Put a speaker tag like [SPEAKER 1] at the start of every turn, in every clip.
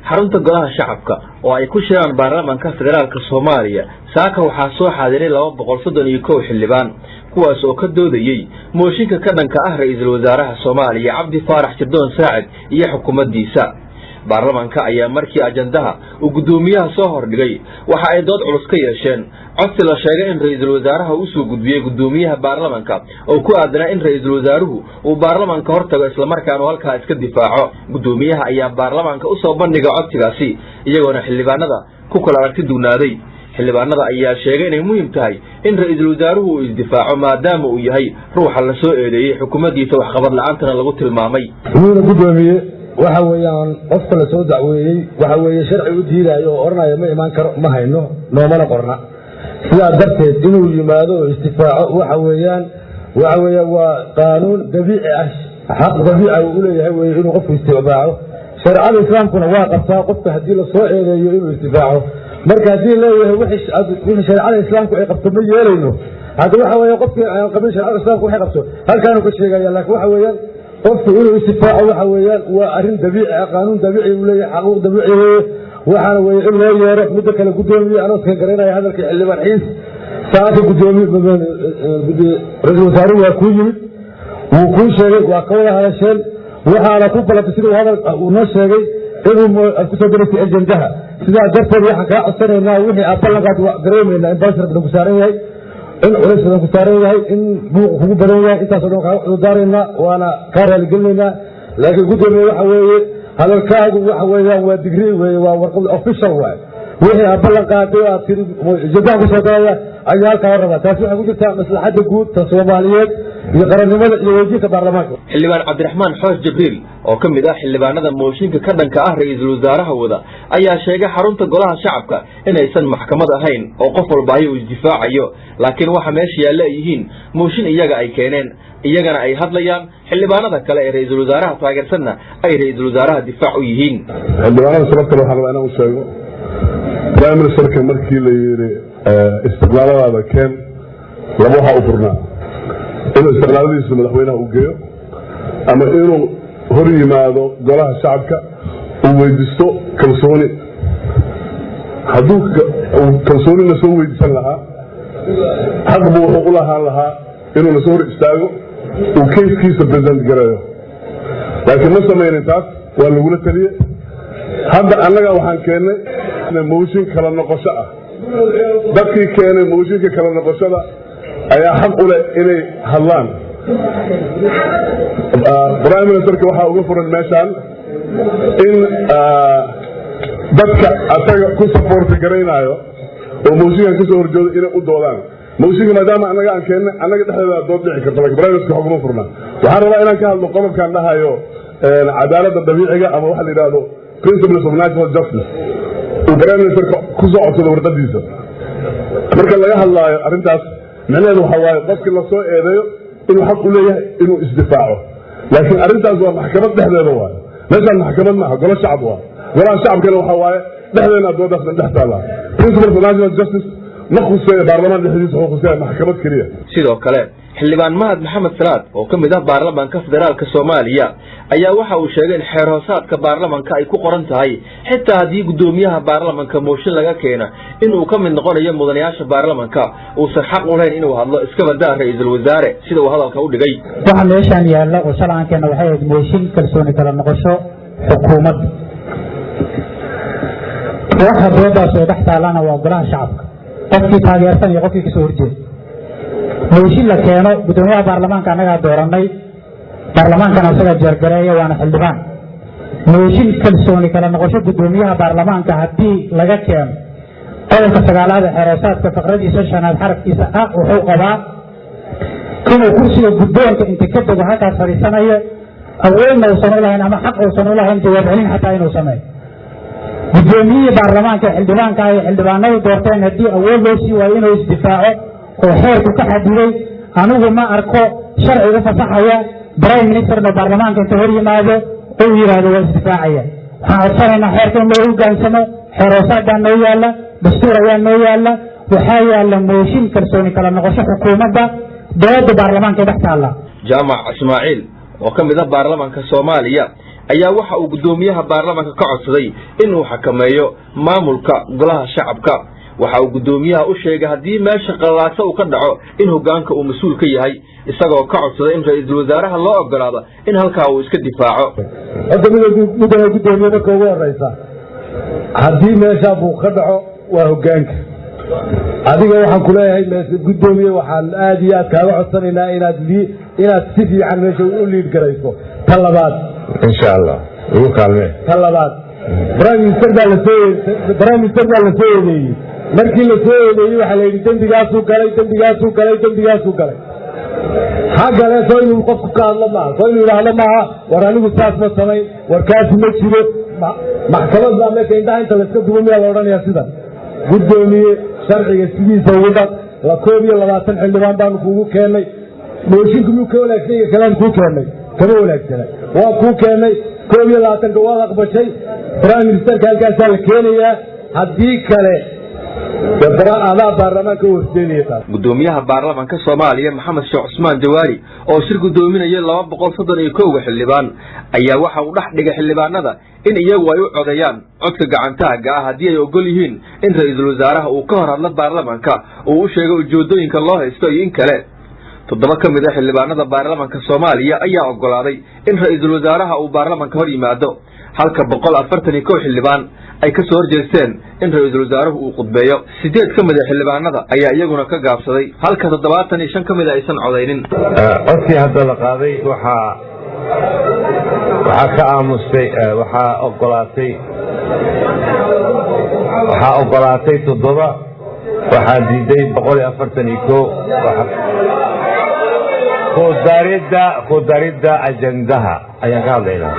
[SPEAKER 1] xarunta golaha shacabka oo ay ku shiraan baarlamaanka federaalka Soomaaliya saaka waxaa soo xaadiray 231 xildhibaan kuwaas oo ka doodayay mooshinka ka dhanka ah ra'iisul wasaaraha Soomaaliya Cabdi Faarax Jiddoon Saacid iyo xukuumaddiisa baarlamaanka ayaa markii ajandaha uu gudoomiyaha soo hordhigay waxa ay dood culus ka yeesheen codsi la sheegay in ra'iisul wasaaraha uu soo gudbiyay gudoomiyaha baarlamaanka oo ku aadanaa in ra'iisul wasaaruhu uu baarlamaanka hortago isla markaana halka iska difaaco gudoomiyaha ayaa baarlamaanka u soo bandhigay codsigaasi iyagoona xildhibaanada ku kala aragti duunaaday xildhibaanada ayaa sheegay inay muhiim tahay in ra'iisul wasaaruhu uu isdifaaco maadaama uu yahay ruuxa la soo eedeeyay xukuumaddiisa wax qabad la'aantana lagu tilmaamay
[SPEAKER 2] waxa weeyaan qofka la soo dacweeyay waxa weeye sharci u diidayo oo oranayo ma iman karo ma hayno noomana qorna sidaa darteed inuu yimaado oo istifaaco waxa weeyaan waa qaanuun dabiici ah xaq dabiici uu leeyahay weeye inuu qofku istifaaco sharciyada islaamkuna waa qabtaa qofka haddii la soo eedeeyo inuu istifaaco marka haddii leeyahay wixii sharciyada islaamku ay qabto ma yeelayno hadda waxa weeye qofkii aan qabin sharciyada islaamku waxay qabto halkaanu ka sheegaya laakiin waxa weeyaan qofku inuu istifaaco waxa weeyaan waa arrin dabiici ah qaanuun dabiici uu leeyahay xaquuq dabiici weeye waxaana weeye in loo yeero midda kale gudoomiye anoo ka garanaya hadalka xildhibaan xiis saaka gudoomiye ra'iisul wasaaruhu waa ku yimid wuu ku sheegay waa ka wada hadasheen waxaana ku balantay siduu hadal uu noo sheegay inuu ku soo dirtay ajandaha sidaa darteed waxaan kaa codsanaynaa wixii aad ballanqaad dareemaynaa in baasir badan ku saaran yahay in culays badan ku saaran yahay in buuq kugu badan yahay intaasoo dhan kaa cududaaraynaa waana kaa raaligelinaynaa laakiin gudoomiye waxa weeye hadalkaagu waxa weeyaan waa digrii weeye waa warqad official waaye wixii aad ballan qaaday aad tiri jadaha ku soo daraya ayaa halkaa rabaa taasi waxay ku jirtaa maslaxadda guud ta Soomaaliyeed iyo qarannimada iyo wajibka baarlamaanka
[SPEAKER 1] xildhibaan Cabdiraxmaan Xoosh Jibriil oo ka mid ah xildhibaanada mooshinka ka dhanka ah ra'iisul wasaaraha wada ayaa sheegay xarunta golaha shacabka inaysan maxkamad ahayn oo qof walba ay isdifaacayo laakiin waxa meesha yaala yihiin mooshin iyaga ay keeneen iyagana ay hadlayaan xildhibaanada kale ee ra'iisul wasaaraha taageersanna ay ra'iisul wasaaraha difaac u yihiin
[SPEAKER 3] xildhibaanada sababta waxa rabaa inaan u sheego prime ministerka markii la yiri istiqlaalada keen laba waxa u furnaa inuu istiqlaaladiisa madaxweynaha u geeyo ama inuu hor yimaado golaha shacabka uu weydiisto kalsooni hadduu kalsoonina soo weydiisan lahaa xaq buu wuxuu u lahaan lahaa inuu na soo hor istaago uu kayskiisa present garayo laakiin ma samaynin taas waa lagula taliye hadda annaga waxaan keennay mooshin kala noqosho ah dadkii keenay mooshinka kala noqoshada ayaa xaq u leh inay hadlaan prime ministerka waxaa uga furan meeshaan in dadka asaga ku sapoorti garaynayo oo mooshinkan ka soo horjooda inay u doodaan mooshinka maadaama annaga aan keennay annaga dhexdeeda dood dhici karta laakiin prime ministerka xoguma furna waxaan rabaa inaan ka hadlo qodobkaan dhahayo cadaaladda dabiiciga ama waxa la yidhaahdo principles of natural justice uu prime ministerka ku soo codsado warqadiisa marka laga hadlaayo arrintaas macnaheedu waxa waaye qofkii la soo eedeeyo inuu xaq u leeyahay inuu isdifaaco laakiin arrintaas waa maxkamad dhexdeeda waaye meeshaan maxkamad maaha golo shacab waa golaha shacabkana waxa waaye dhexdeena doodaasna dhex taallaa principles of natural justice ma khuseeya baarlamaan dhexdiisa wuxuu khuseeya maxkamad keliya
[SPEAKER 1] sidoo kale xildhibaan Mahad Maxamed Salaad oo ka mid ah baarlamaanka federaalka Soomaaliya ayaa waxa uu sheegay in xeer hoosaadka baarlamaanka ay ku qoran tahay xitaa haddii gudoomiyaha baarlamaanka mooshin laga keeno in uu ka mid noqonayo mudanayaasha baarlamaanka uu xaq u leeyahay inuu hadlo iska badaa ra'iisul wasaare sida uu hadalka u dhigay
[SPEAKER 4] waxa meeshan yaala oo shalaankeena waxay ahayd mooshin kalsooni kala noqosho xukuumad waxa doodaas oo dhex taalana waa golaha shacabka qofkii taageersan iyo qofkii ka soo horjeeda mooshin la keeno gudoomiyaha baarlamaanka anaga dooranay baarlamaankana asaga jeergareeya waana xildhibaan mooshin kalsooni kala noqosho gudoomiyaha baarlamaanka haddii laga keeno qodobka 9aad ee xeeroosaadka faqradiisa 5aad xarafkiisa ah wuxuu qabaa inuu kursiga guddoonka inta ka dego halkaas fadhiisanayo awoodna uusan u lahayn ama xaq uusan u lahayn jawaab celin xataa inuu sameeyo guddoomiyihii baarlamaanka xildhibaanka ay xildhibaanadu doorteen haddii awood loo sii waayo inuu isdifaaco oo xeerku ka xadiday anigu ma arko sharciga fasaxaya prime ministerna baarlamaanka inta hor yimaado uu yiraahdo waa isdifaacaya waxaan codsanaynaa xeerka in loo hoggaansamo xeeroosaadbaa noo yaala dastuur ayaa noo yaala waxaa yaala mooshin kalsooni kala noqosho xukuumadda dowladda baarlamaanka dhex taalla
[SPEAKER 1] jaamac Ismaaciil oo ka mid ah baarlamaanka Soomaaliya ayaa waxa uu gudoomiyaha baarlamaanka ka codsaday inuu xakameeyo maamulka golaha shacabka waxa uu gudoomiyaha u sheegay hadii meesha qalaaso uu ka dhaco in hogaanka uu mas'uul ka yahay isagoo ka codsaday in ra'iisul wasaaraha loo ogolaado in halka uu iska difaaco
[SPEAKER 2] gudoomiyaha marka ugu horeysa hadii meesha uu ka dhaco waa hogaanka adiga waxaan ku leeyahay gudoomiye waxaan aad iyo aad kaaga codsanaynaa inaad si fiican meesha u liid garayso talabaad
[SPEAKER 3] insha Allah ugu kaalmee
[SPEAKER 2] talabaad prime minister baa la soo yeeyay markii la soo yeeyay waxa la yiri dambigaasuu galay hagale soo inuu qofku ka hadlo ma soo inuu yiraahdo ma war anigu saas ma samay war kaas ma jiro maxkamad baa meesha inta la iska duumiyaa la oranayaa sida gudoomiye sharciga sidiisa ugu dhaq la 22 xildhibaan baan kuugu keenay mooshinka muu ka walaagtay kalaan ku keenay kama walaagtay waa ku keenay 22 gawaad aqbashay prime minister halkaas la keenayaa hadii kale
[SPEAKER 1] gudoomiyaha baarlamaanka Soomaaliya Maxamed Sheekh Cusmaan Jawaari oo shir gudoominaya 231 xildhibaan ayaa waxa uu dhax dhigay xildhibaanada in iyagu ay u codayaan codka gacantaaga ah hadii ay ogol yihiin in ra'iisul wasaaraha uu ka hor hadlo baarlamaanka oo uu sheegay ujeedooyinka loo haysto iyo in kale toddoba ka mid ah xildhibaanada baarlamaanka Soomaaliya ayaa ogolaaday in ra'iisul wasaaraha uu baarlamaanka hor yimaado halka 141 xildhibaan ay ka soo horjeesteen in ra'iisul wasaaruhu uu qudbeeyo 8 ka mid ah xildhibaanada ayaa iyaguna ka gaabsaday halka 75 ka mid ah aysan codeynin
[SPEAKER 5] codkii hadda la qaaday waxa ka aamusay waxa ogolaatay 7 waxa diiday 141 ku darida ajandaha ayaa ka hadlaynaa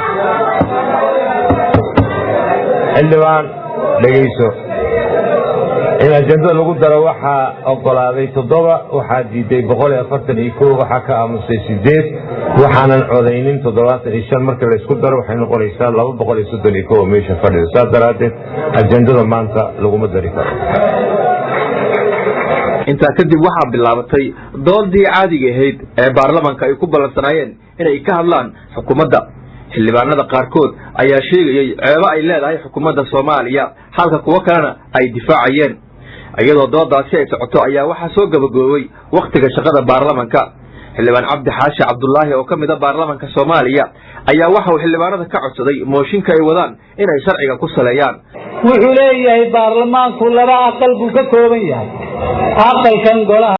[SPEAKER 5] xildhibaan dhageyso in ajandada lagu daro waxa ogolaaday 7 waxa diiday 141 waxa ka aamusay 8 waxaanan codeynin 75 marka la isku daro waxay noqonaysaa 231 meesha fadhiyo saadaradeed ajandada maanta lagu ma dari karo
[SPEAKER 1] inta kadib waxa bilaabatay doodii caadiga ahayd ee baarlamaanka ay ku ballansanaayeen inay ka hadlaan xukuumadda xildhibaanada qaarkood ayaa sheegayay ceebo ay leedahay xukuumadda Soomaaliya halka kuwa kalena ay difaacayeen iyadoo doodaasi ay socoto ayaa waxa soo gabagaboobay waqtiga shaqada baarlamaanka xildhibaan Cabdi Xaashi Cabdullaahi oo kamid ah baarlamaanka Soomaaliya ayaa waxa uu xildhibaanada ka codsaday mooshinka ay wadaan inay sharciga ku saleeyaan
[SPEAKER 6] wuxuu leeyahay baarlamaanku laba aqal buu ka kooban yahay aqalkan golaha